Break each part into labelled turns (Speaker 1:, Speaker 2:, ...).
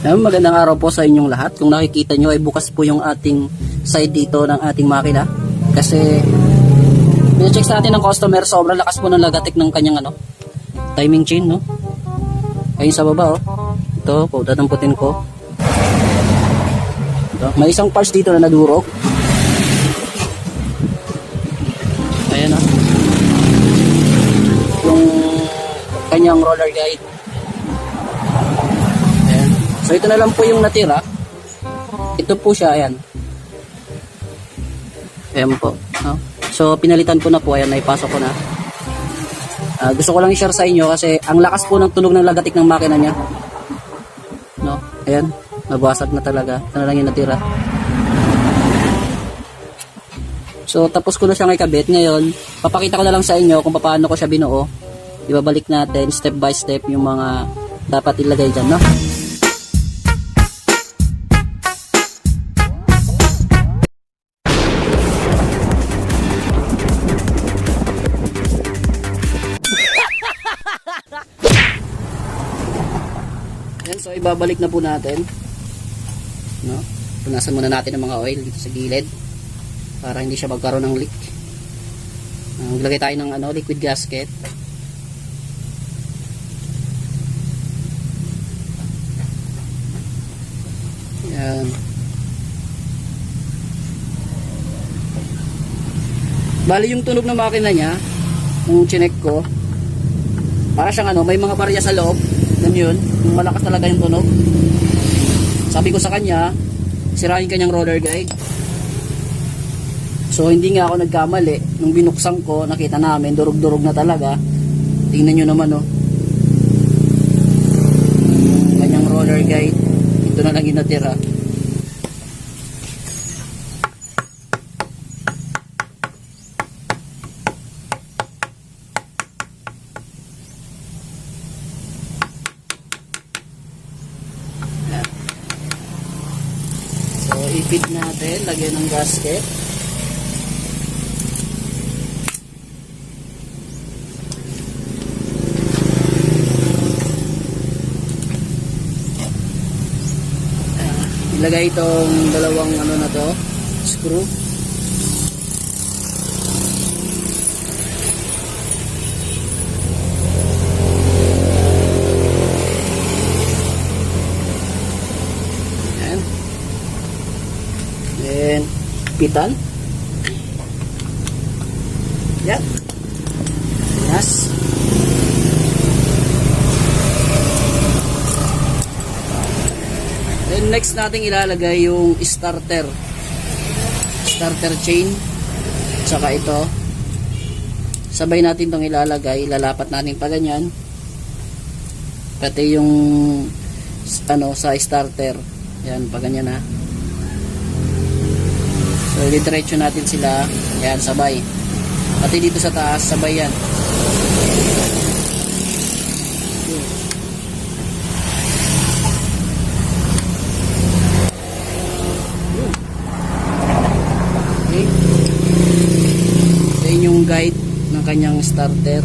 Speaker 1: Magandang araw po sa inyong lahat. Kung nakikita nyo ay bukas po yung ating side dito ng ating makina. Kasi check sa atin ng customer, sobrang lakas po ng lagatik ng kanyang timing chain, no? Ayun sa baba, oh. Ito, dadamputin ko. Ito, may isang parts dito na nadurog. Ayan, oh. Yung kanyang roller guide. Ayan. So ito na lang po yung natira. Ito po siya, ayan. Ayan po, no? So pinalitan ko na po, ayan, naipasok ko na. Gusto ko lang i-share sa inyo kasi ang lakas po ng tunog ng lagatik ng makina niya, no? Ayan, nabasag na talaga. Ito na lang yung natira. So tapos ko na siyang ikabit. Ngayon papakita ko na lang sa inyo kung paano ko siya binuo. Ibabalik natin step by step yung mga dapat ilagay dyan, no? Yan, so ibabalik na po natin, no? Punasan muna natin ang mga oil dito sa gilid para hindi siya magkaroon ng leak. Maglagay tayo ng liquid gasket. Yan. Bali yung tunog ng makina niya, nung chinek ko, para siyang may mga barya sa loob. Yun, malakas talaga yung tunog. Sabi ko sa kanya, sirahin kanyang roller guide. So hindi nga ako nagkamali. Nung binuksan ko, nakita namin durog-durog na talaga. Tingnan nyo naman, oh. Kanyang roller guide, ito na lang yung natira. So i-fit natin, lagyan ng gasket. Ilagay itong dalawang na to, screw. Ayan. Then pitan. Yan. Yes. Then next nating ilalagay yung starter chain, saka ito sabay natin itong ilalagay. Ilalapat natin pa ganyan, pati yung sa starter, yan pa ganyan, ha. So diretso natin sila, yan, sabay, pati dito sa taas sabay yan. Yung guide ng kanyang starter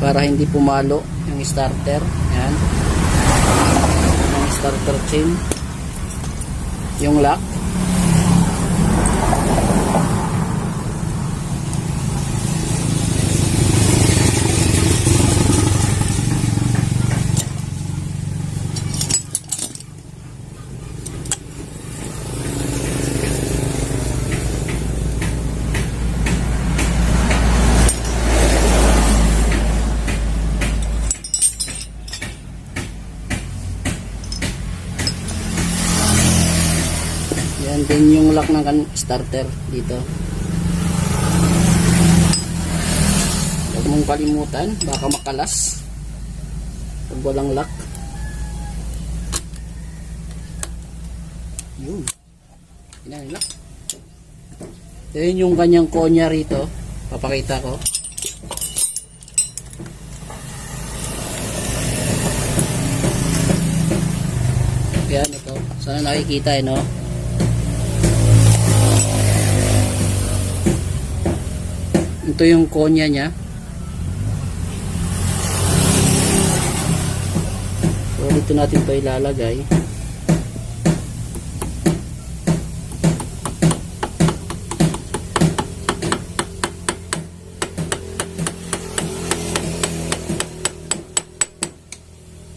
Speaker 1: para hindi pumalo yung starter. Yan, yung starter chain, yung lock. Yan din yung lock ng starter dito. Huwag mong kalimutan, baka makalas pag walang lock. Yun, yan yung lock. Yan yung kanyang konya rito, papakita ko. Yan, ito, sana nakikita, no? Ito yung konya niya. dito natin to ilalagay.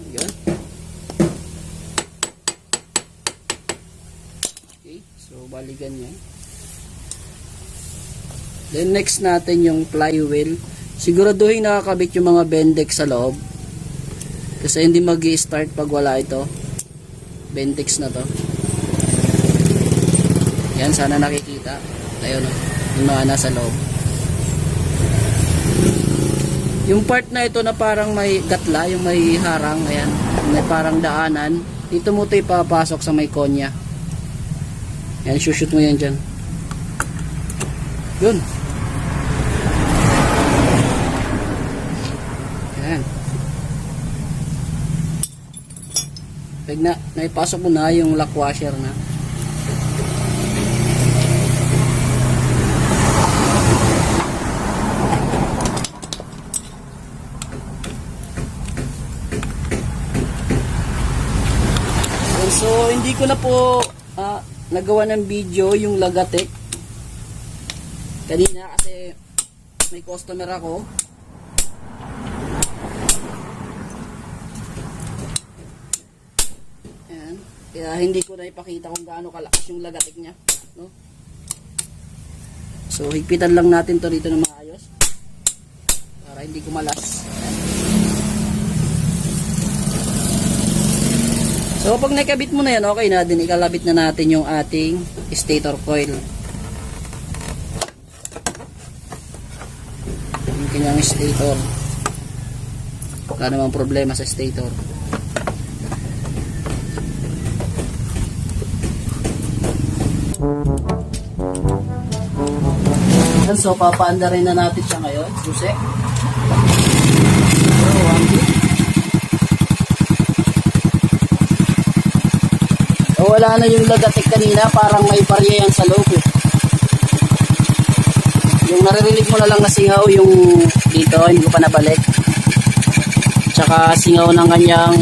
Speaker 1: Ayan. Okay, so bali ganyan. Then next natin yung flywheel. Siguraduhin nakakabit yung mga bendex sa loob. Kasi hindi mag-i-start pag wala ito. Bendex na to. Yan, sana nakikita. Ayun, yung mga nasa loob. Yung part na ito na parang may gatla, yung may harang, ayan, may parang daanan. Dito mo ito ipapasok sa may konya. Yan, shoot mo yan dyan. Yun. Ayan. Pag naipasok mo na yung lock washer na. So hindi ko na po nagawa ng video yung lagatek kanina kasi may customer ako. Ayan. Kaya hindi ko na ipakita kung gaano kalakas yung lagatik niya, no? So higpitan lang natin to dito na maayos para hindi kumalas. So pag nakabit mo na yan, okay na din, ikalabit na natin yung ating stator coil. Yung kanyang stator. Wala namang problema sa stator. So papaanda rin na natin siya ngayon. Susi. So 1 bit. Wala na yung lagatik kanina, parang may barya yan sa loob eh. Yung naririnig mo na lang na singaw yung dito, hindi ko pa nabalik. Tsaka singaw ng kanyang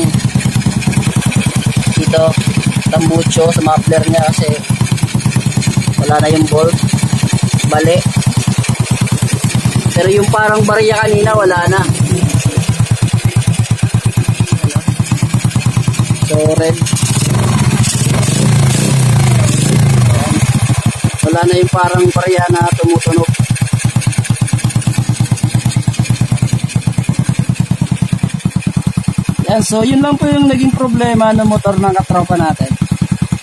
Speaker 1: dito, tambucho sa muffler niya kasi wala na yung bolt, bali. Pero yung parang barya kanina, wala na. So red. Wala na yung parang barya na tumutunog. Yan, so yun lang po yung naging problema ng motor ng katropa natin.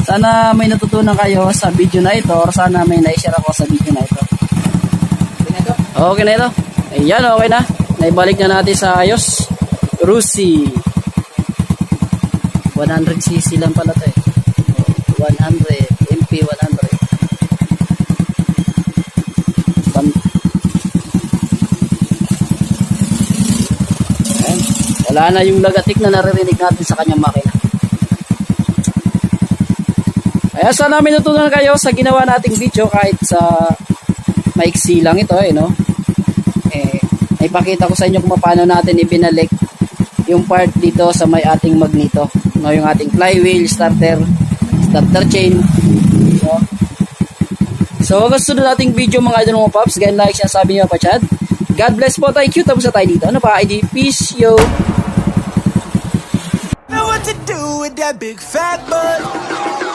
Speaker 1: Sana may natutunan kayo sa video na ito or sana may na-share ako sa video na ito. Okay na ito. Ayan, okay na. Naibalik na natin sa ayos. Rusi. 100cc lang pala ito eh. 100. MP 100. Wala na yung lagatik na naririnig natin sa kanyang makina. Kaya sana may natutunan kayo sa ginawa nating video kahit sa maiksi lang ito no. Ipakita ko sa inyo kung paano natin ibinalik yung part dito sa may ating magneto. No, yung ating flywheel, starter chain. No? So, gusto na nating video mga idol mga paps. Ganyan like siya sabi niyo pa Chad. God bless po tayo. Cute tapos na tayo dito. Ano pa ID? Peace yo.
Speaker 2: Know what to do with that big fat butt.